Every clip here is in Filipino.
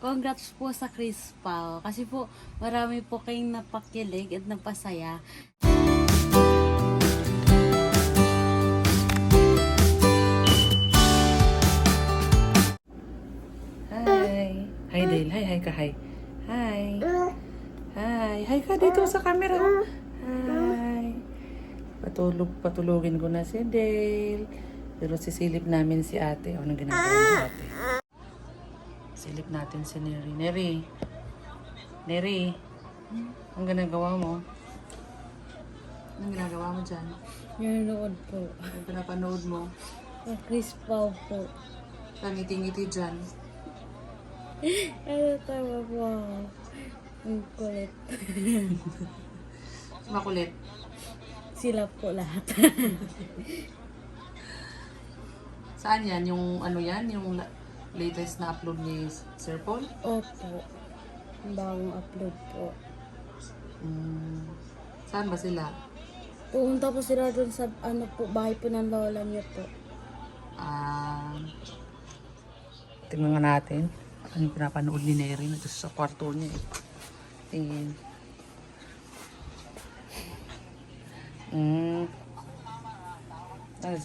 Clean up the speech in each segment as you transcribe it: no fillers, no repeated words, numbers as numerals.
congrats po sa Chris Pao. Kasi po, marami po kayong napakilig at napasaya. Hi. Hi, Dale. Hi, hi ka, hi. Hi. Hi. Hi ka dito sa camera. Hi. Patulugin ko na si Dale. Pero sisilip namin si ate. Anong ginagawa ni ate? Silip natin si Neri. Neri. Neri. Ang ginagawa mo? Anong ginagawa mo dyan? Nanonood po. Ang pinapanood mo? Sa Chris Pao po. Ngiti-ngiti dyan. Ano tama po ako? Ang kulit. Makulit. Sila po lahat. Saan yan? Yung ano yan? Yung latest na upload ni Sir Paul? Opo. Bagong upload po. Saan ba sila? Pumunta po sila doon sa ano po, bahay po ng lola niya po. Tingnan nga natin. Ano yung pinapanood ni Neri na sa kwarto niya eh. Tingin.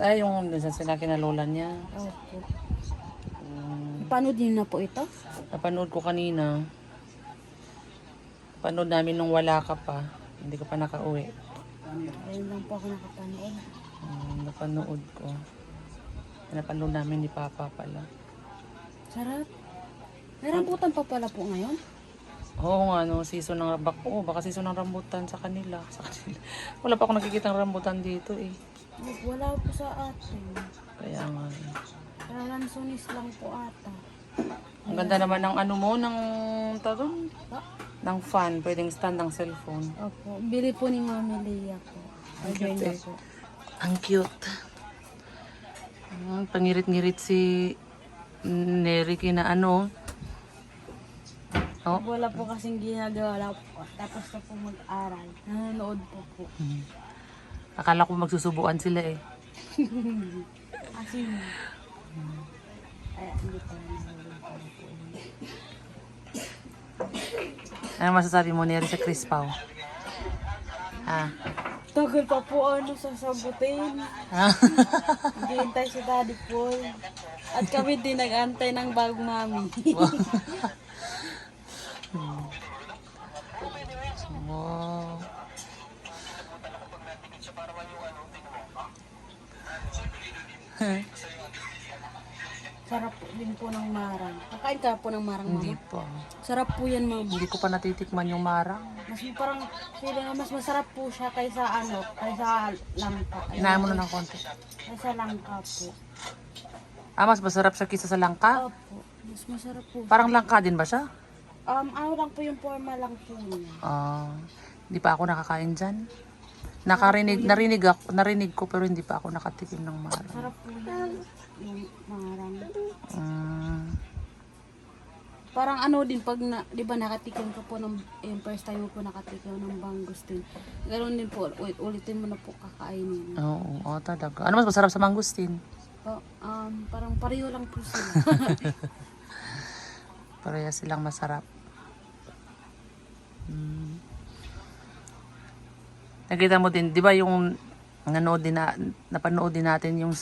Ay, yung sa sila kinalola niya. Opo. Paano din na po ito? Napanood ko kanina. Napanood namin nung wala ka pa. Hindi ko pa nakauwi. Ayun lang po ako nakapanood. Napanood ko. Napanood namin ni Papa pala. Sarap. May rambutan pa pala po ngayon? Oo nga, no, season ng baka season ng rambutan sa kanila. Wala pa ako nakikita ng rambutan dito eh. Wala po sa atin. Kaya nga. Lansunis lang po ata. Ang ganda naman ng ano mo, ng taron, ng fan. Pwedeng stand ng cellphone. Opo. Bili po ni Mami Leia po. Ang Order cute niya eh. po. Ang cute. Pangirit-ngirit si Neri kina ano. Oh. Wala po kasing ginagawa. Wala po. Tapos na po mag-aral. Nanonood po. Akala ko magsusubuan sila eh. Kasi ay, hindi pa nanonood po. Ano masasabi mo, Neri, sa Chris Pao? Tagal pa po sasagutin. Hintay si Daddy Paul. At kami din nag-antay ng bagong mami. Wow. Sarap po din po ng marang. Kakain ka po ng marang, Hindi mama? pa. Sarap po yan, mama. Hindi ko pa natitikman yung marang. Mas parang feeling nga mas masarap po siya kaysa langka. Inahin mo na ng konti. Kaysa langka po. Mas masarap siya kisa sa langka? Opo. Mas masarap po. Parang langka din ba siya? Ano lang po yung forma lang po niya. Hindi pa ako nakakain dyan. Narinig ko pero hindi pa ako nakatikim ng marang. Sarap po yan. Yung marang. Parang ano din pag di ba nakatikim ka po ng yung first time mo po nakatikim ng mangustin. Ganoon din po ulitin mo na po kakainin. Oo, talaga. Ano mas masarap sa mangustin? Parang pareho lang po sila. Pareha silang masarap. Nakita mo din, di ba yung napanood din natin yung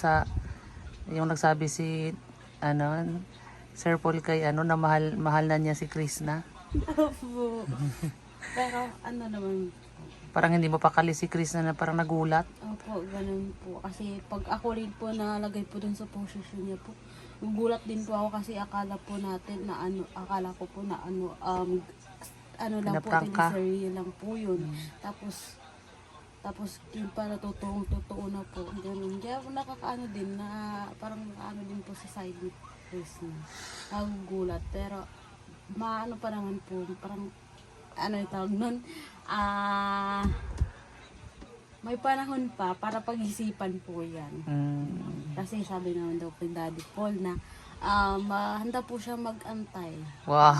yung nagsabi si Sir Paul kay na mahal na niya si Chris na. Opo. Pero ano naman. Parang hindi mo pakali si Chris na parang nagulat. Opo, ganun po. Kasi pag ako rin po nalagay po dun sa posisyon niya po, nagulat din po ako kasi akala ko po na lang po, teleserye lang po yun. Tapos yung para totoo na po. Ganun. Kaya po nakakaano din na parang din po sa side ni Chris na. Nagugulat. Pero maano pa naman po. Parang yung tawag nun. May panahon pa para pag-isipan po yan. Kasi sabi naman daw po Daddy Paul na handa po siya mag-antay. Wow.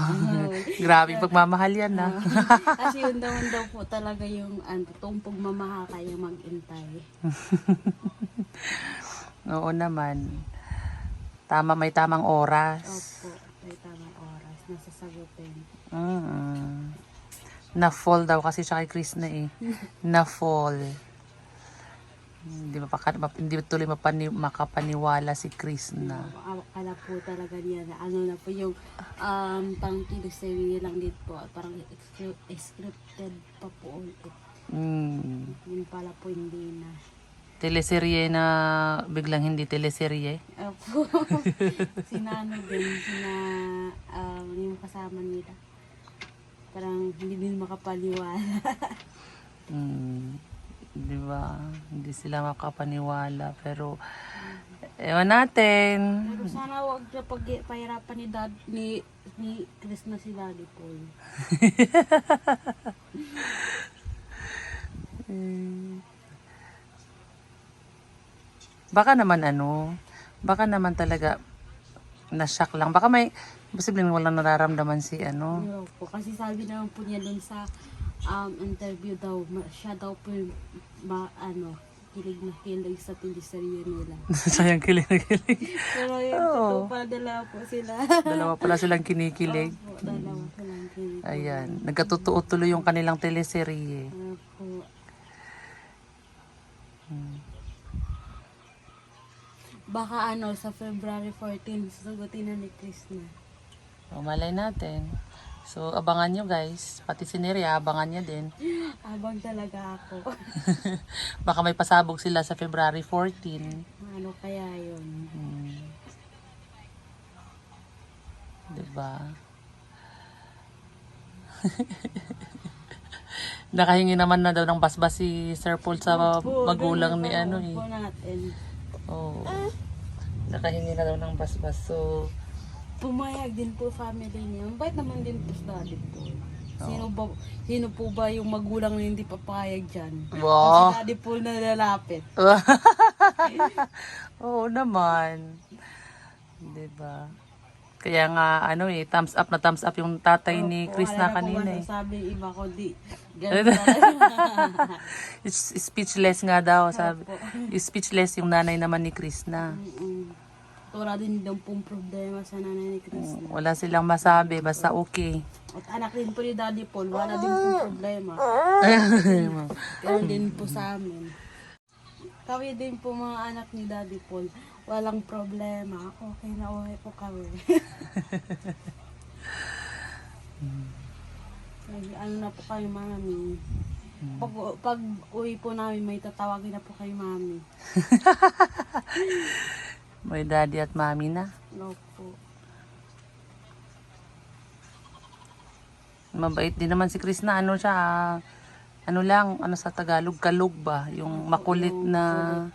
Grabe pagmamahal yan na. Kasi yun daw po talaga yung totoong pagmamahal kaya mag-antay. Oo naman. May tamang oras. Opo, may tamang oras. oras na sasagutin. Na-fall daw kasi siya kay Chris na eh. Na-fall. Hindi tuloy makapaniwala si Chris na. Akala po talaga niya na ano na po yung pang teleserye lang din po. Parang scripted pa po ulit. Yun pala po hindi na. Teleserye na biglang hindi teleserye. Opo. Sinano din, yung kasama nila. Parang hindi din makapaniwala. Di ba? Hindi sila makapaniwala. Pero, ewan natin. Pero sana wag na pahirapan ni Chris na si Daddy Paul. Baka naman talaga na-shock lang. Baka may, posibleng walang nararamdaman si Po, kasi sabi naman po niya dun sa interview daw, siya daw po yung kilig na kilig sa teleserye nila. Sayang kilig na kilig. Pero yun, totoo pala, dalawa po sila. Dalawa pala silang kinikilig. Opo, dalawa silang kilig. Ayan, nagkatotoo tuloy yung kanilang teleserye. Opo. Baka sa February 14, sasagutin na ni Chris na. O, malay natin. So, abangan nyo guys. Pati si Nerea, abangan niya din. Abang talaga ako. Baka may pasabog sila sa February 14. Ano kaya yun? Diba? Nakahingi naman na daw ng basbas si Sir Paul sa magulang ni Opo natin. Oo. Nakahingi na daw ng basbas. So, Pumayag din po family niya. Bait naman din po sa Daddy Paul. Sino po ba yung magulang na hindi papayag dyan? wow. Si Daddy Paul na lalapit. Oo naman. Diba? Kaya nga, thumbs up yung tatay ni Chris na kanina eh. Sabi iba ko di. Ganun talaga. Speechless nga daw. Sabi. Speechless yung nanay naman ni Chris na. Wala din daw pong problema sa nanay ni Chris na. Wala silang masabi, basta okay. At anak din po ni Daddy Paul, wala din pong problema. Kaya din po sa amin. Kami din po mga anak ni Daddy Paul, walang problema. Okay na okay po kami. Ano na po kayo, mami? Pag uwi po namin, may tatawagin na po kayo, mami. May daddy at mami na. No po. Mabait din naman si Chris na sa Tagalog, kalog ba? Yung makulit na...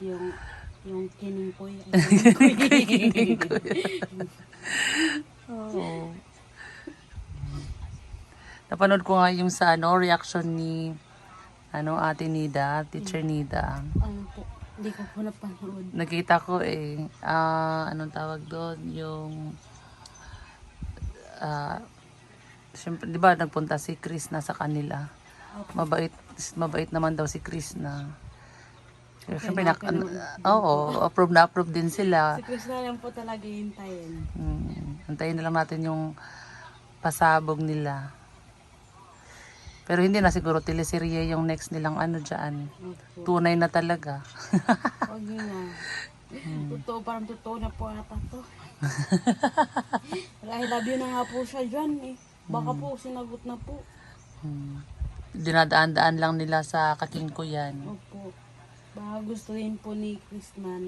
Yung kining ko yan. Oo. Napanood ko nga yung sa reaction ni Ate Nida, Teacher Nida. Ano po, hindi ko po napanood. Nakita ko anong tawag doon, yung siyempre, di ba nagpunta si Chris na sa kanila. Mabait naman daw si Chris na. Siyempre, approve din sila. Si Chris na lang po talaga hintayin. Antayin na lang natin yung pasabog nila. Pero hindi na siguro teleserye yung next nilang dyan. Tunay na talaga. Huwag yun na. Parang totoo na po ata to. I love you na nga po siya dyan eh. Baka po sinagot na po. Dinadaan-daan lang nila sa kakingko yan. Opo. Baka gusto rin po ni Chris na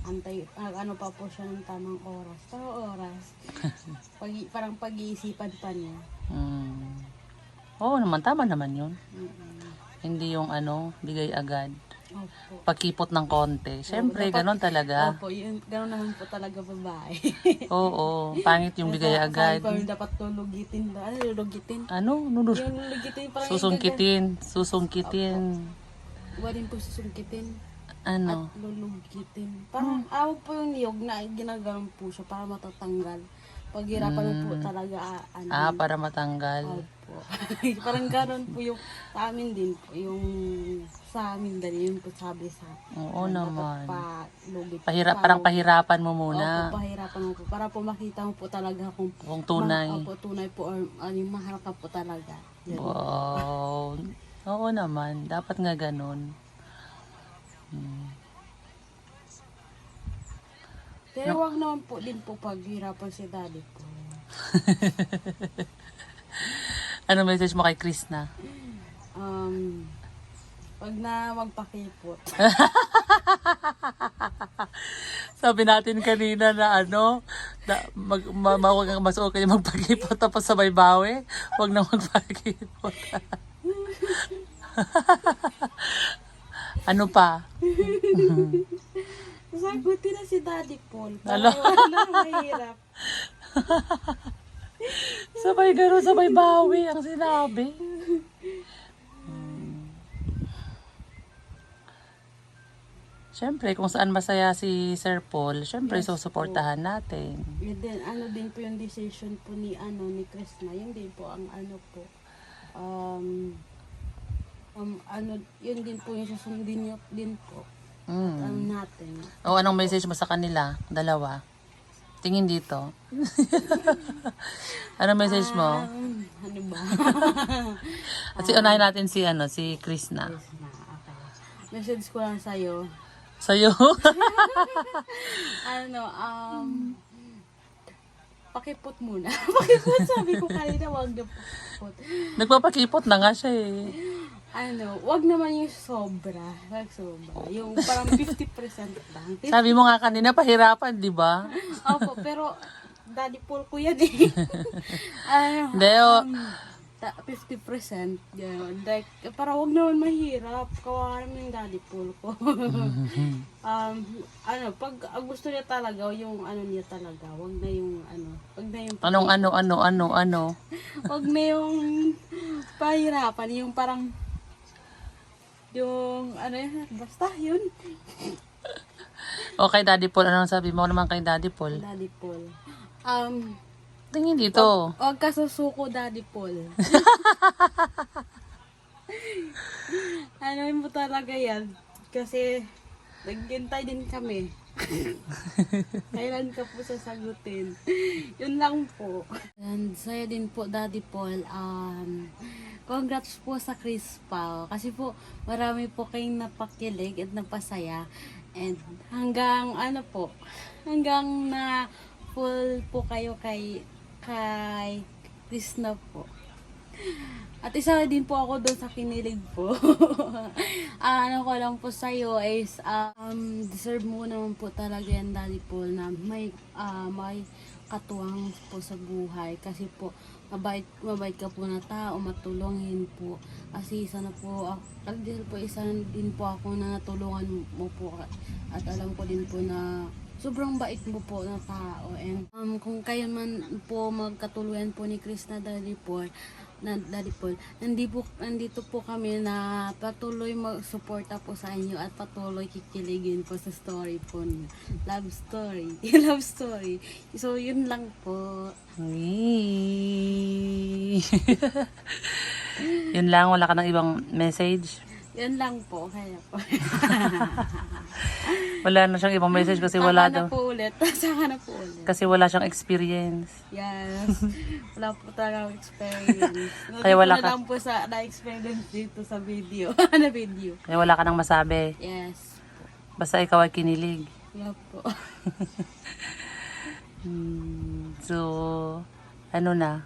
antay, pa po siya ng tamang oras. Tamang oras. Parang pag-iisipan pa niya. Oo naman, tama naman yun. Hindi yung bigay agad. Opo. Pakipot ng konti. Siyempre, ganon talaga. Opo, ganon naman po talaga babae. Oo, pangit yung bigay agad. Sabi dapat lulugitin ba? Ano lulugitin? Yung lulugitin parang susungkitin. Huwag din po susungkitin. At Ano? lulugitin. Parang awag po yung niyog na ginagawa po siya para matatanggal. Paghirapan mo po talaga. Para matanggal. Opo. po. Parang gano'n po yung sa amin din po. Yung sa amin din, yung po sabi sa Oo naman. lugit. Parang pahirapan mo Opo, muna. pahirapan mo po. Para po makita mo po talaga Kung tunay. Opo, tunay po or yung mahal ka po talaga. Yan. Wow. Oo naman. Dapat nga ganun. Pero wag naman po din po paghirapan si daddy po. Ano message mo kay Krishna? Wag na magpakipot. Sabi natin kanina na mas okay magpag-ipot tapos sabay bawi. Huwag na magpag-ipot. Ano pa? Sagutin na si Daddy Paul. Ala. Wala mahirap. Sabay gano'n, sabay bawi ang sinabi. Siyempre, kung saan masaya si Sir Paul, siyempre, Yes, susuportahan natin. Yun din, din po yung decision po ni Krishna. Yun din po ang yun din po yung susundin niyo din po. Natin. O, anong message mo sa kanila? Dalawa. Tingin dito. Anong message mo? Ano ba? At unahin natin si Krishna. Krishna, okay. Message ko lang sa'yo. Sa'yo? Pakipot muna. Pakipot, sabi ko kanina, wag na pakipot. Nagpapakipot na nga siya eh. Wag naman yung sobra. Wag sobra. Yung parang 50% lang. Sabi mo nga kanina, pahirapan, di ba? Opo, pero Daddy Paul ko yan eh. Hindi, 50%. Yun. Like, para wag naman mahirap. Kawawa naman yung Daddy Paul ko. Pag gusto niya talaga, yung niya talaga, wag na yung wag na yung Anong wag na yung pahirapan, yung parang yung basta yun. Okay, Daddy Paul, anong sabi mo naman kay Daddy Paul? Daddy Paul. Tingin dito. Wag ka susuko, Daddy Paul. Mo talaga yan. Kasi naghintay din kami. Kailan ka po sasagutin? Yun lang po. And sa'yo din po, Daddy Paul. Congrats po sa Chris Pao. Kasi po, marami po kayong napakilig at napasaya. And hanggang hanggang na full po kayo kay Krishna po. At isa din po ako doon sa kinilig po. Ko lang po sa'yo is deserve mo naman po talaga yan, Daddy Paul, na may katuwang po sa buhay. Kasi po, mabait ka po na tao, matulungin po. Kasi isa din po ako na natulungan mo po. At alam ko din po na sobrang bait mo po na tao. And kung kayo man po magkatuluyan po ni Krishna, Daddy Paul, nandito po kami na patuloy magsuporta po sa inyo at patuloy kikiligin po sa story po niyo. Love story. Love story. So, yun lang po. Yun lang, wala ka ng ibang message? Yan lang po. Kaya po. Wala na siyang ibang message kasi wala daw. Saka na po ulit. Kasi wala siyang experience. Yes. Wala po talagang experience. Kaya wala ka. lang po sa na-experience dito sa video. video. Kaya wala ka nang masabi. Yes. Basta ikaw ay kinilig. Yeah po. So, na?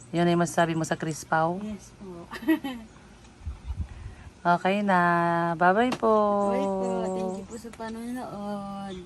Yun ay masasabi mo sa Chris Pao? Yes po. Okay na. Bye-bye po. Bye po. Thank you po sa panonood.